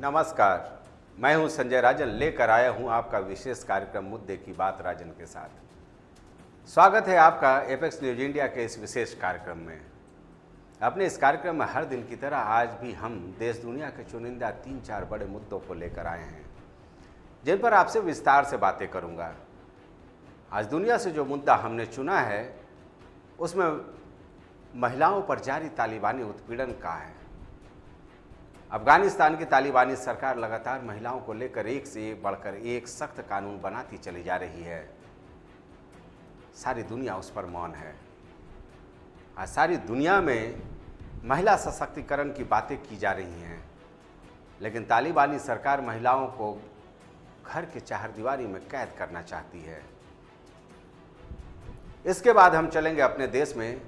नमस्कार, मैं हूं संजय राजन, लेकर आया हूं आपका विशेष कार्यक्रम मुद्दे की बात राजन के साथ। स्वागत है आपका एपेक्स न्यूज इंडिया के इस विशेष कार्यक्रम में। अपने इस कार्यक्रम में हर दिन की तरह आज भी हम देश दुनिया के चुनिंदा 3-4 बड़े मुद्दों को लेकर आए हैं, जिन पर आपसे विस्तार से बातें करूंगा। आज दुनिया से जो मुद्दा हमने चुना है उसमें महिलाओं पर जारी तालिबानी उत्पीड़न का है। अफगानिस्तान की तालिबानी सरकार लगातार महिलाओं को लेकर एक से बढ़कर एक सख्त कानून बनाती चली जा रही है। सारी दुनिया उस पर मौन है। आज सारी दुनिया में महिला सशक्तिकरण की बातें की जा रही हैं, लेकिन तालिबानी सरकार महिलाओं को घर के चारदीवारी में कैद करना चाहती है। इसके बाद हम चलेंगे अपने देश में।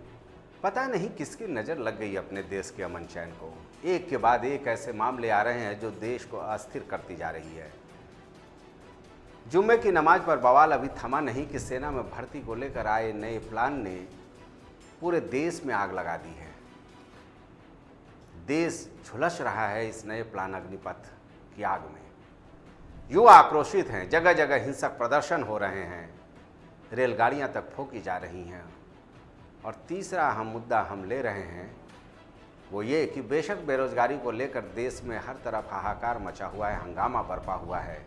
पता नहीं किसकी नज़र लग गई अपने देश के अमन चैन को। एक के बाद एक ऐसे मामले आ रहे हैं जो देश को अस्थिर करती जा रही है। जुम्मे की नमाज पर बवाल अभी थमा नहीं कि सेना में भर्ती को लेकर आए नए प्लान ने पूरे देश में आग लगा दी है। देश झुलस रहा है इस नए प्लान अग्निपथ की आग में। युवा आक्रोशित हैं, जगह जगह हिंसक प्रदर्शन हो रहे हैं, रेलगाड़ियां तक फूंकी जा रही हैं। और तीसरा अहम मुद्दा हम ले रहे हैं वो ये कि बेशक बेरोजगारी को लेकर देश में हर तरफ हाहाकार मचा हुआ है, हंगामा बरपा हुआ है,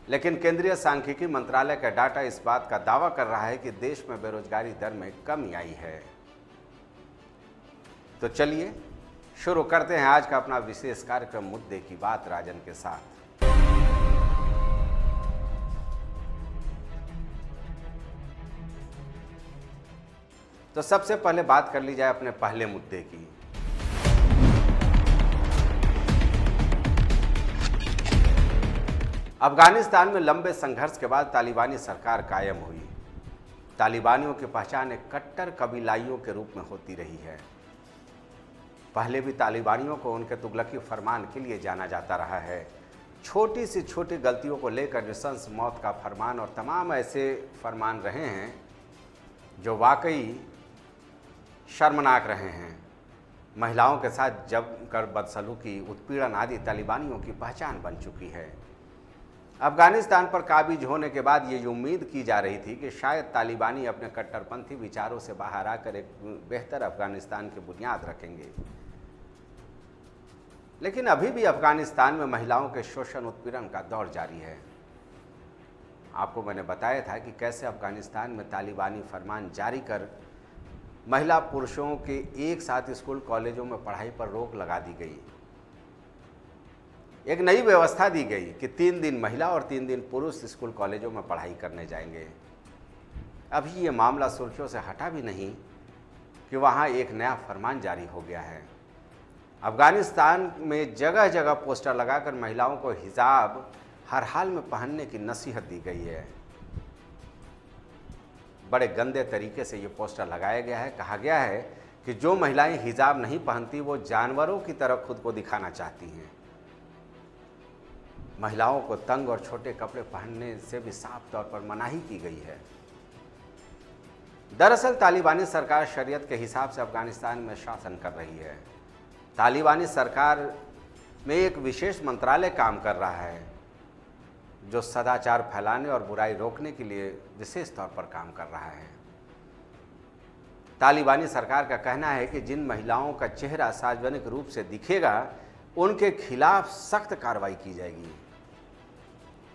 लेकिन केंद्रीय सांख्यिकी मंत्रालय का डाटा इस बात का दावा कर रहा है कि देश में बेरोजगारी दर में कमी आई है। तो चलिए शुरू करते हैं आज का अपना विशेष कार्यक्रम मुद्दे की बात राजन के साथ। तो सबसे पहले बात कर ली जाए अपने पहले मुद्दे की। अफगानिस्तान में लंबे संघर्ष के बाद तालिबानी सरकार कायम हुई। तालिबानियों की पहचान एक कट्टर कबीलाइयों के रूप में होती रही है। पहले भी तालिबानियों को उनके तुगलकी फरमान के लिए जाना जाता रहा है। छोटी सी छोटी गलतियों को लेकर नृशंस मौत का फरमान और तमाम ऐसे फरमान रहे हैं जो वाकई शर्मनाक रहे हैं। महिलाओं के साथ जमकर बदसलूकी, उत्पीड़न आदि तालिबानियों की पहचान बन चुकी है। अफगानिस्तान पर काबिज होने के बाद ये उम्मीद की जा रही थी कि शायद तालिबानी अपने कट्टरपंथी विचारों से बाहर आकर एक बेहतर अफगानिस्तान की बुनियाद रखेंगे, लेकिन अभी भी अफगानिस्तान में महिलाओं के शोषण उत्पीड़न का दौर जारी है। आपको मैंने बताया था कि कैसे अफगानिस्तान में तालिबानी फरमान जारी कर महिला पुरुषों के एक साथ स्कूल कॉलेजों में पढ़ाई पर रोक लगा दी गई। एक नई व्यवस्था दी गई कि 3 दिन महिला और 3 दिन पुरुष स्कूल कॉलेजों में पढ़ाई करने जाएंगे। अभी ये मामला सुर्खियों से हटा भी नहीं कि वहाँ एक नया फरमान जारी हो गया है। अफगानिस्तान में जगह जगह पोस्टर लगाकर महिलाओं को हिजाब हर हाल में पहनने की नसीहत दी गई है। बड़े गंदे तरीके से ये पोस्टर लगाया गया है। कहा गया है कि जो महिलाएं हिजाब नहीं पहनती वो जानवरों की तरह खुद को दिखाना चाहती हैं। महिलाओं को तंग और छोटे कपड़े पहनने से भी साफ तौर पर मनाही की गई है। दरअसल तालिबानी सरकार शरीयत के हिसाब से अफगानिस्तान में शासन कर रही है। तालिबानी सरकार में एक विशेष मंत्रालय काम कर रहा है जो सदाचार फैलाने और बुराई रोकने के लिए विशेष तौर पर काम कर रहा है। तालिबानी सरकार का कहना है कि जिन महिलाओं का चेहरा सार्वजनिक रूप से दिखेगा उनके खिलाफ सख्त कार्रवाई की जाएगी।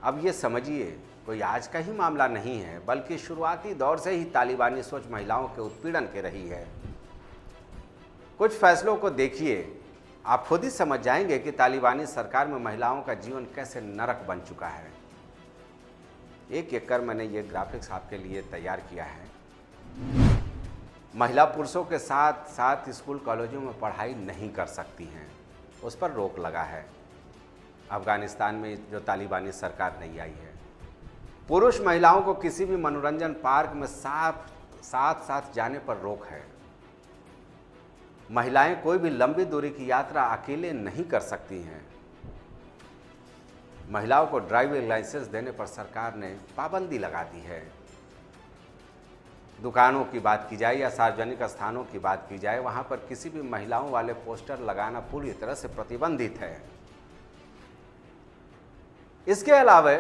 अब ये समझिए कोई आज का ही मामला नहीं है, बल्कि शुरुआती दौर से ही तालिबानी सोच महिलाओं के उत्पीड़न की रही है। कुछ फैसलों को देखिए, आप खुद ही समझ जाएंगे कि तालिबानी सरकार में महिलाओं का जीवन कैसे नरक बन चुका है। एक एक कर मैंने ये ग्राफिक्स आपके लिए तैयार किया है। महिला पुरुषों के साथ साथ स्कूल कॉलेजों में पढ़ाई नहीं कर सकती हैं, उस पर रोक लगा है। अफगानिस्तान में जो तालिबानी सरकार नहीं आई है, पुरुष महिलाओं को किसी भी मनोरंजन पार्क में साथ साथ जाने पर रोक है। महिलाएं कोई भी लंबी दूरी की यात्रा अकेले नहीं कर सकती हैं। महिलाओं को ड्राइविंग लाइसेंस देने पर सरकार ने पाबंदी लगा दी है। दुकानों की बात की जाए या सार्वजनिक स्थानों की बात की जाए, वहाँ पर किसी भी महिलाओं वाले पोस्टर लगाना पूरी तरह से प्रतिबंधित है। इसके अलावा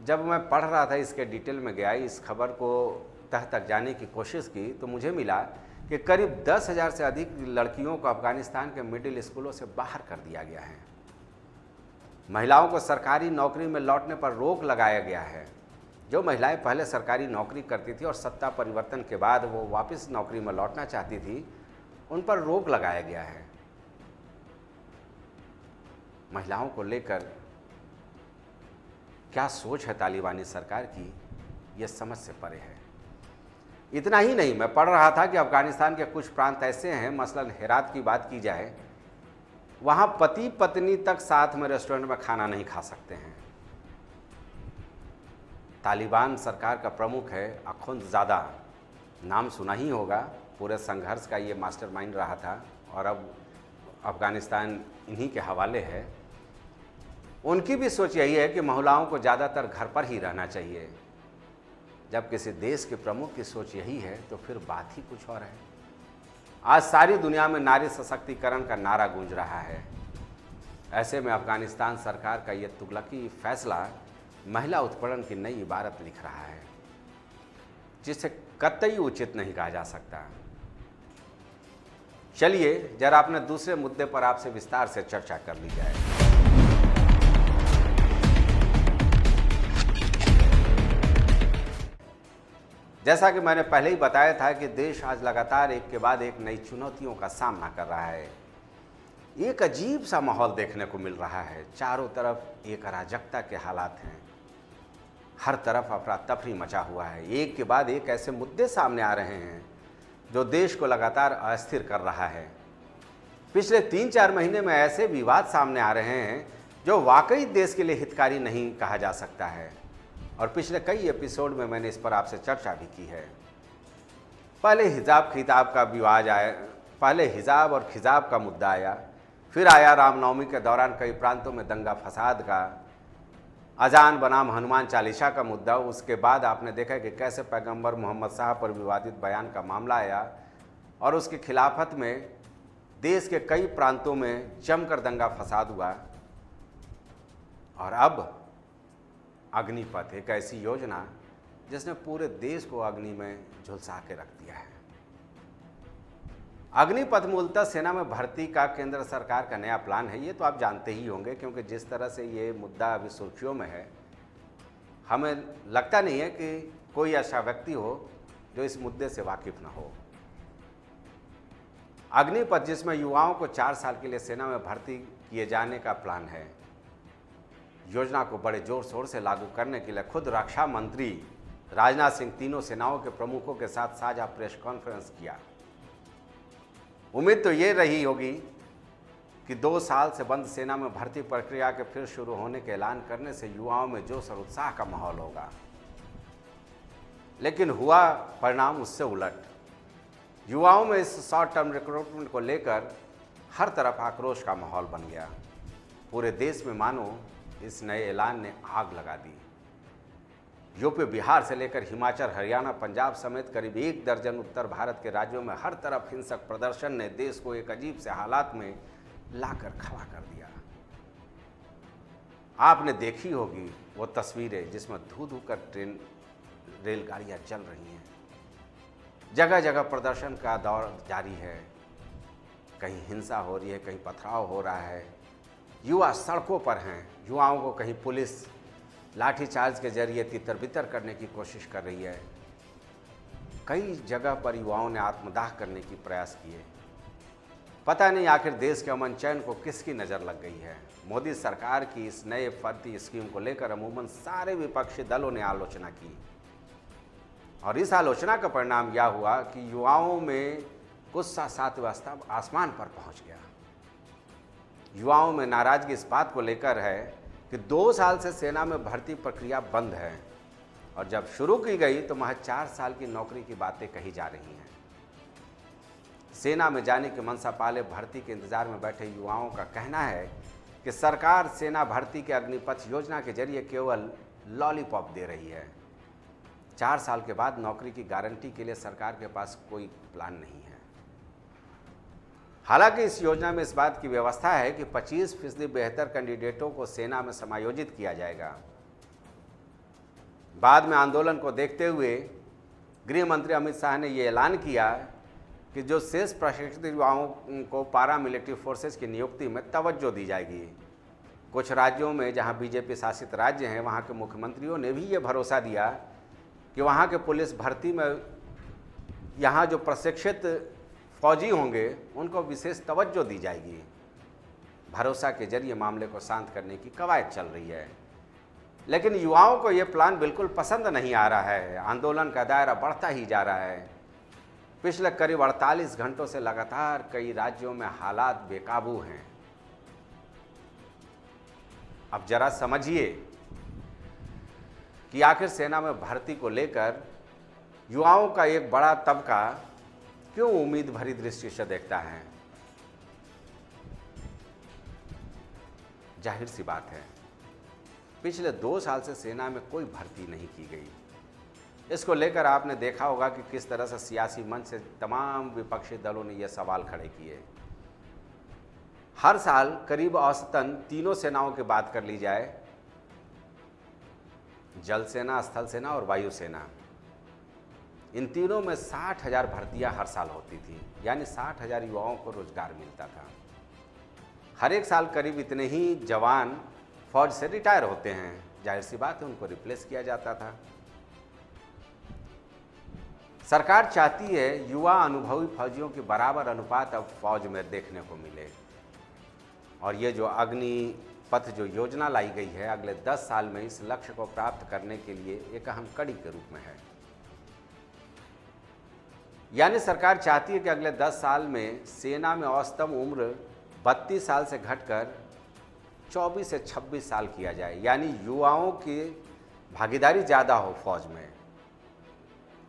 जब मैं पढ़ रहा था, इसके डिटेल में गया, इस खबर को तह तक जाने की कोशिश की, तो मुझे मिला कि करीब 10,000 से अधिक लड़कियों को अफगानिस्तान के मिडिल स्कूलों से बाहर कर दिया गया है। महिलाओं को सरकारी नौकरी में लौटने पर रोक लगाया गया है। जो महिलाएं पहले सरकारी नौकरी करती थी और सत्ता परिवर्तन के बाद वो वापस नौकरी में लौटना चाहती थी, उन पर रोक लगाया गया है। महिलाओं को लेकर क्या सोच है तालिबानी सरकार की, यह समझ से परे है। इतना ही नहीं, मैं पढ़ रहा था कि अफगानिस्तान के कुछ प्रांत ऐसे हैं, मसलन हेरात की बात की जाए, वहाँ पति पत्नी तक साथ में रेस्टोरेंट में खाना नहीं खा सकते हैं। तालिबान सरकार का प्रमुख है अखुंदजादा, नाम सुना ही होगा। पूरे संघर्ष का ये मास्टरमाइंड रहा था और अब अफगानिस्तान इन्हीं के हवाले है। उनकी भी सोच यही है कि महिलाओं को ज़्यादातर घर पर ही रहना चाहिए। जब किसी देश के प्रमुख की सोच यही है तो फिर बात ही कुछ और है। आज सारी दुनिया में नारी सशक्तिकरण का नारा गूंज रहा है। ऐसे में अफगानिस्तान सरकार का ये तुगलकी फैसला महिला उत्पीड़न की नई इबारत लिख रहा है, जिसे कतई उचित नहीं कहा जा सकता। चलिए जरा अपने दूसरे मुद्दे पर आपसे विस्तार से चर्चा कर ली जाए। जैसा कि मैंने पहले ही बताया था कि देश आज लगातार एक के बाद एक नई चुनौतियों का सामना कर रहा है। एक अजीब सा माहौल देखने को मिल रहा है। चारों तरफ एक अराजकता के हालात हैं। हर तरफ अफरा तफरी मचा हुआ है। एक के बाद एक ऐसे मुद्दे सामने आ रहे हैं जो देश को लगातार अस्थिर कर रहा है। पिछले 3-4 महीने में ऐसे विवाद सामने आ रहे हैं जो वाकई देश के लिए हितकारी नहीं कहा जा सकता है, और पिछले कई एपिसोड में मैंने इस पर आपसे चर्चा भी की है। पहले हिजाब खिताब का विवाद आया, पहले हिजाब और खिजाब का मुद्दा आया, फिर आया रामनवमी के दौरान कई प्रांतों में दंगा फसाद का, अजान बनाम हनुमान चालीसा का मुद्दा। उसके बाद आपने देखा कि कैसे पैगंबर मोहम्मद साहब पर विवादित बयान का मामला आया और उसकी खिलाफत में देश के कई प्रांतों में जमकर दंगा फसाद हुआ। और अब अग्निपथ, एक ऐसी योजना जिसने पूरे देश को अग्नि में झुलसा के रख दिया है। अग्निपथ मूलतः सेना में भर्ती का केंद्र सरकार का नया प्लान है। ये तो आप जानते ही होंगे, क्योंकि जिस तरह से ये मुद्दा अभी सुर्खियों में है, हमें लगता नहीं है कि कोई ऐसा व्यक्ति हो जो इस मुद्दे से वाकिफ ना हो। अग्निपथ, जिसमें युवाओं को 4 साल के लिए सेना में भर्ती किए जाने का प्लान है, योजना को बड़े जोर शोर से लागू करने के लिए खुद रक्षा मंत्री राजनाथ सिंह तीनों सेनाओं के प्रमुखों के साथ साझा प्रेस कॉन्फ्रेंस किया। उम्मीद तो ये रही होगी कि 2 साल से बंद सेना में भर्ती प्रक्रिया के फिर शुरू होने के ऐलान करने से युवाओं में जोश और उत्साह का माहौल होगा, लेकिन हुआ परिणाम उससे उलट। युवाओं में इस शॉर्ट टर्म रिक्रूटमेंट को लेकर हर तरफ आक्रोश का माहौल बन गया। पूरे देश में मानो इस नए ऐलान ने आग लगा दी। यूपी, बिहार से लेकर हिमाचल, हरियाणा, पंजाब समेत करीब 1 दर्जन उत्तर भारत के राज्यों में हर तरफ हिंसक प्रदर्शन ने देश को एक अजीब से हालात में लाकर खड़ा कर दिया। आपने देखी होगी वो तस्वीरें जिसमें धू धू कर ट्रेन, रेलगाड़ियां चल रही हैं। जगह जगह प्रदर्शन का दौर जारी है। कहीं हिंसा हो रही है, कहीं पथराव हो रहा है। युवा सड़कों पर हैं। युवाओं को कहीं पुलिस लाठीचार्ज के जरिए तितर बितर करने की कोशिश कर रही है। कई जगह पर युवाओं ने आत्मदाह करने की प्रयास किए। पता नहीं आखिर देश के अमन चैन को किसकी नज़र लग गई है। मोदी सरकार की इस नए भर्ती स्कीम को लेकर अमूमन सारे विपक्षी दलों ने आलोचना की, और इस आलोचना का परिणाम यह हुआ कि युवाओं में गुस्सा सातवें आसमान पर पहुंच गया। युवाओं में नाराजगी इस बात को लेकर है कि 2 साल से सेना में भर्ती प्रक्रिया बंद है, और जब शुरू की गई तो महज 4 साल की नौकरी की बातें कही जा रही हैं। सेना में जाने की मनसा पाले भर्ती के इंतजार में बैठे युवाओं का कहना है कि सरकार सेना भर्ती के अग्निपथ योजना के जरिए केवल लॉलीपॉप दे रही है। 4 साल के बाद नौकरी की गारंटी के लिए सरकार के पास कोई प्लान नहीं है। हालांकि इस योजना में इस बात की व्यवस्था है कि 25% बेहतर कैंडिडेटों को सेना में समायोजित किया जाएगा। बाद में आंदोलन को देखते हुए गृह मंत्री अमित शाह ने यह ऐलान किया कि जो शेष प्रशिक्षित युवाओं को पारामिलिट्री फोर्सेस की नियुक्ति में तवज्जो दी जाएगी। कुछ राज्यों में जहां बीजेपी शासित राज्य हैं, वहां के मुख्यमंत्रियों ने भी ये भरोसा दिया कि वहां के पुलिस भर्ती में यहाँ जो प्रशिक्षित फौजी होंगे उनको विशेष तवज्जो दी जाएगी। भरोसा के जरिए मामले को शांत करने की कवायद चल रही है, लेकिन युवाओं को ये प्लान बिल्कुल पसंद नहीं आ रहा है। आंदोलन का दायरा बढ़ता ही जा रहा है। पिछले करीब 48 घंटों से लगातार कई राज्यों में हालात बेकाबू हैं। अब जरा समझिए कि आखिर सेना में भर्ती को लेकर युवाओं का एक बड़ा तबका क्यों उम्मीद भरी दृष्टि से देखता है। जाहिर सी बात है, पिछले 2 साल से सेना में कोई भर्ती नहीं की गई। इसको लेकर आपने देखा होगा कि किस तरह से सियासी मंच से तमाम विपक्षी दलों ने यह सवाल खड़े किए। हर साल करीब औसतन तीनों सेनाओं की बात कर ली जाए, जल सेना, स्थल सेना और वायु सेना, इन तीनों में 60,000 भर्तियां हर साल होती थी, यानी 60,000 युवाओं को रोजगार मिलता था। हर एक साल करीब इतने ही जवान फौज से रिटायर होते हैं। जाहिर सी बात है, उनको रिप्लेस किया जाता था। सरकार चाहती है युवा अनुभवी फौजियों की बराबर अनुपात अब फौज में देखने को मिले, और ये जो अग्निपथ जो योजना लाई गई है अगले 10 साल में इस लक्ष्य को प्राप्त करने के लिए एक अहम कड़ी के रूप में है। यानी सरकार चाहती है कि अगले 10 साल में सेना में औसतन उम्र 32 साल से घटकर 24 से 26 साल किया जाए, यानी युवाओं की भागीदारी ज़्यादा हो फौज में।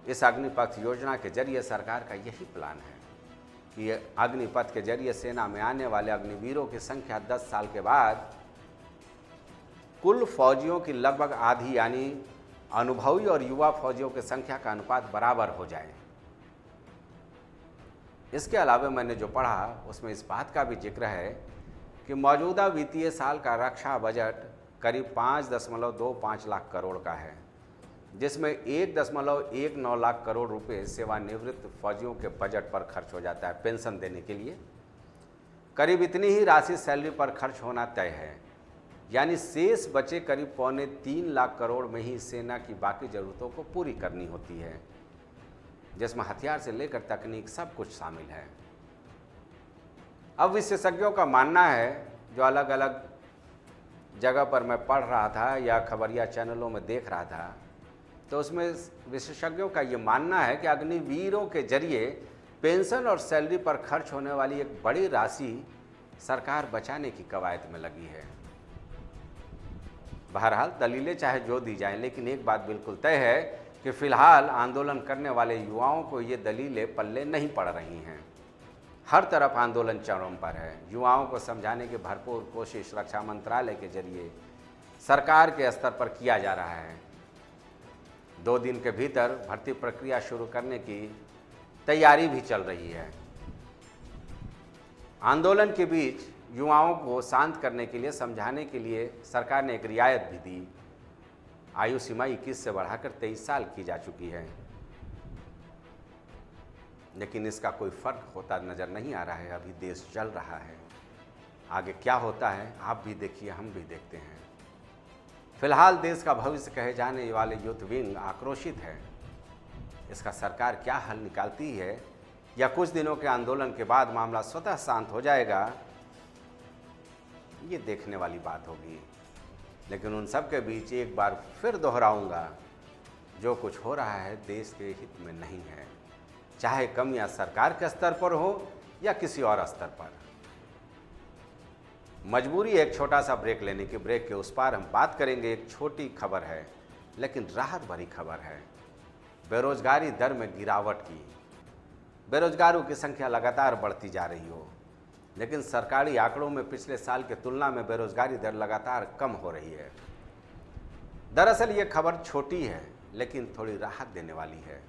इस अग्निपथ योजना के जरिए सरकार का यही प्लान है कि अग्निपथ के जरिए सेना में आने वाले अग्निवीरों की संख्या 10 साल के बाद कुल फौजियों की लगभग आधी, यानी अनुभवी और युवा फौजियों की संख्या का अनुपात बराबर हो जाए। इसके अलावा मैंने जो पढ़ा उसमें इस बात का भी जिक्र है कि मौजूदा वित्तीय साल का रक्षा बजट करीब 5.25 लाख करोड़ का है, जिसमें 1.19 लाख करोड़ रुपए सेवानिवृत्त फौजियों के बजट पर खर्च हो जाता है पेंशन देने के लिए। करीब इतनी ही राशि सैलरी पर खर्च होना तय है, यानी शेष बचे करीब 2.25 लाख करोड़ में ही सेना की बाकी ज़रूरतों को पूरी करनी होती है, जिसमें हथियार से लेकर तकनीक सब कुछ शामिल है। अब विशेषज्ञों का मानना है, जो अलग अलग जगह पर मैं पढ़ रहा था या खबरिया चैनलों में देख रहा था, तो उसमें विशेषज्ञों का ये मानना है कि अग्निवीरों के जरिए पेंशन और सैलरी पर खर्च होने वाली एक बड़ी राशि सरकार बचाने की कवायद में लगी है। बहरहाल दलीलें चाहे जो दी जाएं, लेकिन एक बात बिल्कुल तय है कि फिलहाल आंदोलन करने वाले युवाओं को ये दलीलें पल्ले नहीं पड़ रही हैं। हर तरफ आंदोलन चरम पर है। युवाओं को समझाने की भरपूर कोशिश रक्षा मंत्रालय के जरिए सरकार के स्तर पर किया जा रहा है। 2 दिन के भीतर भर्ती प्रक्रिया शुरू करने की तैयारी भी चल रही है। आंदोलन के बीच युवाओं को शांत करने के लिए, समझाने के लिए सरकार ने एक रियायत भी दी। आयु सीमा 21 से बढ़ाकर 23 साल की जा चुकी है, लेकिन इसका कोई फर्क होता नज़र नहीं आ रहा है। अभी देश चल रहा है, आगे क्या होता है आप भी देखिए, हम भी देखते हैं। फिलहाल देश का भविष्य कहे जाने वाले यूथ विंग आक्रोशित है। इसका सरकार क्या हल निकालती है, या कुछ दिनों के आंदोलन के बाद मामला स्वतः शांत हो जाएगा, ये देखने वाली बात होगी। लेकिन उन सब के बीच एक बार फिर दोहराऊंगा, जो कुछ हो रहा है देश के हित में नहीं है, चाहे कमियां सरकार के स्तर पर हो या किसी और स्तर पर। मजबूरी एक छोटा सा ब्रेक लेने की। ब्रेक के उस पार हम बात करेंगे, एक छोटी खबर है लेकिन राहत भरी खबर है, बेरोजगारी दर में गिरावट की। बेरोजगारों की संख्या लगातार बढ़ती जा रही हो, लेकिन सरकारी आंकड़ों में पिछले साल की तुलना में बेरोजगारी दर लगातार कम हो रही है। दरअसल ये खबर छोटी है लेकिन थोड़ी राहत देने वाली है।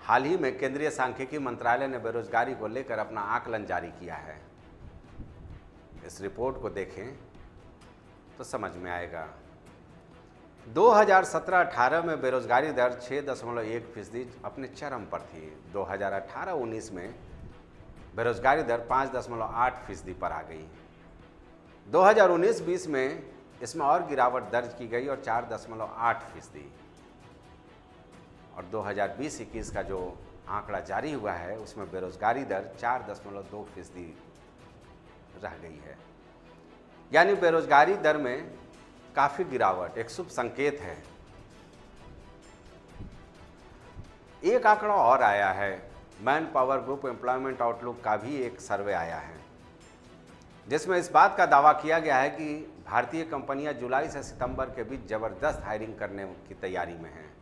हाल ही में केंद्रीय सांख्यिकी मंत्रालय ने बेरोजगारी को लेकर अपना आकलन जारी किया है। इस रिपोर्ट को देखें तो समझ में आएगा। 2017-18 में बेरोजगारी दर 6.1% अपने चरम पर थी। 2018-19 में बेरोजगारी दर 5.8% पर आ गई। 2019-20 में इसमें और गिरावट दर्ज की गई और 4.8%। और 2020-21 का जो आंकड़ा जारी हुआ है उसमें बेरोजगारी दर 4.2% रह गई है। यानी बेरोजगारी दर में काफ़ी गिरावट एक शुभ संकेत है। एक आंकड़ा और आया है, man power group employment outlook का भी एक सर्वे आया है, जिसमें इस बात का दावा किया गया है कि भारतीय कंपनियां जुलाई से सितंबर के बीच जबरदस्त हायरिंग करने की तैयारी में हैं।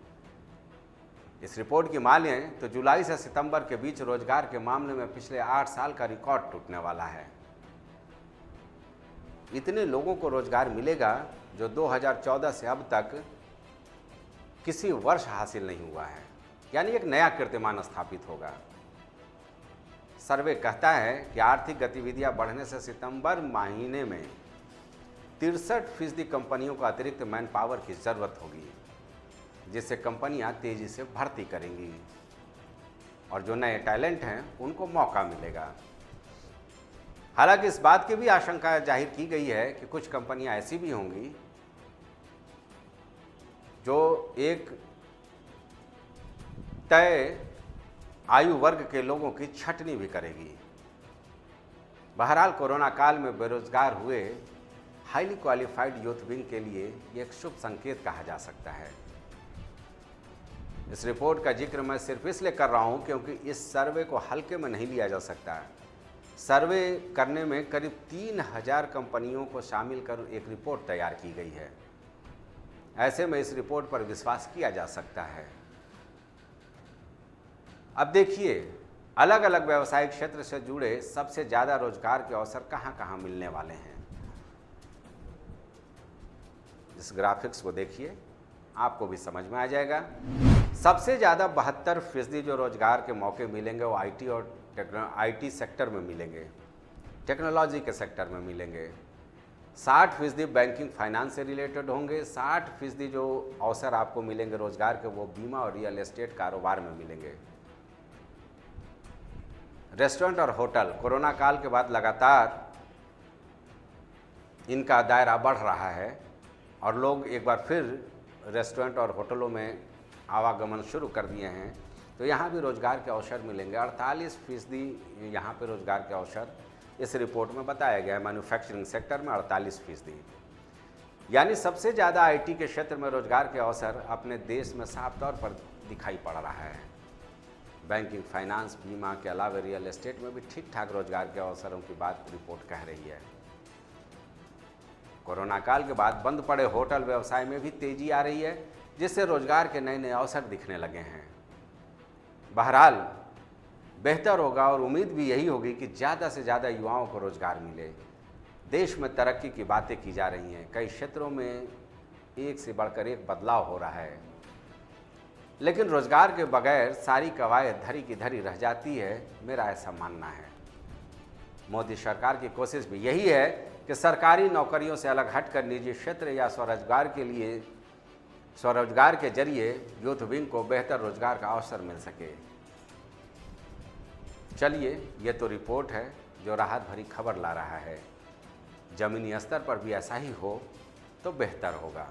इस रिपोर्ट की मानें तो जुलाई से सितंबर के बीच रोजगार के मामले में पिछले 8 साल का रिकॉर्ड टूटने वाला है। इतने लोगों को रोजगार मिलेगा जो 2014 से अब तक किसी वर्ष हासिल नहीं हुआ है, यानी एक नया कीर्तिमान स्थापित होगा। सर्वे कहता है कि आर्थिक गतिविधियां बढ़ने से सितंबर महीने में 63% कंपनियों को अतिरिक्त मैन पावर की ज़रूरत होगी, जिससे कंपनियां तेज़ी से भर्ती करेंगी और जो नए टैलेंट हैं उनको मौका मिलेगा। हालांकि इस बात की भी आशंका जाहिर की गई है कि कुछ कंपनियां ऐसी भी होंगी जो एक तय आयु वर्ग के लोगों की छटनी भी करेगी। बहरहाल कोरोना काल में बेरोजगार हुए हाईली क्वालिफाइड यूथ विंग के लिए ये एक शुभ संकेत कहा जा सकता है। इस रिपोर्ट का जिक्र मैं सिर्फ इसलिए कर रहा हूँ क्योंकि इस सर्वे को हल्के में नहीं लिया जा सकता। सर्वे करने में करीब 3000 कंपनियों को शामिल कर एक रिपोर्ट तैयार की गई है। ऐसे में इस रिपोर्ट पर विश्वास किया जा सकता है। अब देखिए, अलग अलग व्यवसायिक क्षेत्र से जुड़े सबसे ज़्यादा रोजगार के अवसर कहाँ कहाँ मिलने वाले हैं। इस ग्राफिक्स को देखिए, आपको भी समझ में आ जाएगा। सबसे ज़्यादा 72% जो रोजगार के मौके मिलेंगे वो आईटी सेक्टर में मिलेंगे, टेक्नोलॉजी के सेक्टर में मिलेंगे। 60% बैंकिंग फाइनेंस से रिलेटेड होंगे। 60% जो अवसर आपको मिलेंगे रोजगार के वो बीमा और रियल एस्टेट कारोबार में मिलेंगे। रेस्टोरेंट और होटल कोरोना काल के बाद लगातार इनका दायरा बढ़ रहा है और लोग एक बार फिर रेस्टोरेंट और होटलों में आवागमन शुरू कर दिए हैं, तो यहाँ भी रोजगार के अवसर मिलेंगे। 48% यहाँ पे रोजगार के अवसर इस रिपोर्ट में बताया गया है। मैन्युफैक्चरिंग सेक्टर में 48%, यानी सबसे ज़्यादा आईटी के क्षेत्र में रोजगार के अवसर अपने देश में साफ तौर पर दिखाई पड़ रहा है। बैंकिंग, फाइनेंस, बीमा के अलावा रियल एस्टेट में भी ठीक ठाक रोजगार के अवसरों की बात रिपोर्ट कह रही है। कोरोना काल के बाद बंद पड़े होटल व्यवसाय में भी तेजी आ रही है, जिससे रोजगार के नए नए अवसर दिखने लगे हैं। बहरहाल बेहतर होगा और उम्मीद भी यही होगी कि ज़्यादा से ज़्यादा युवाओं को रोजगार मिले। देश में तरक्की की बातें की जा रही हैं, कई क्षेत्रों में एक से बढ़कर एक बदलाव हो रहा है, लेकिन रोजगार के बगैर सारी कवायद धरी की धरी रह जाती है, मेरा ऐसा मानना है। मोदी सरकार की कोशिश भी यही है कि सरकारी नौकरियों से अलग हटकर निजी क्षेत्र या स्वरोजगार के जरिए यूथ विंग को बेहतर रोजगार का अवसर मिल सके। चलिए, ये तो रिपोर्ट है जो राहत भरी खबर ला रहा है। जमीनी स्तर पर भी ऐसा ही हो तो बेहतर होगा।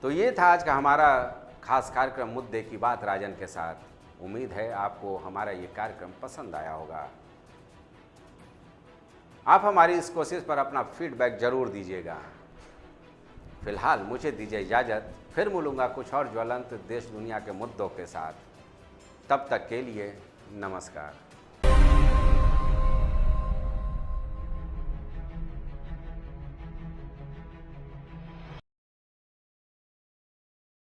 तो ये था आज का हमारा खास कार्यक्रम मुद्दे की बात राजन के साथ। उम्मीद है आपको हमारा ये कार्यक्रम पसंद आया होगा। आप हमारी इस कोशिश पर अपना फीडबैक जरूर दीजिएगा। फिलहाल मुझे दीजिए इजाज़त, फिर मिलूंगा कुछ और ज्वलंत देश दुनिया के मुद्दों के साथ। तब तक के लिए नमस्कार।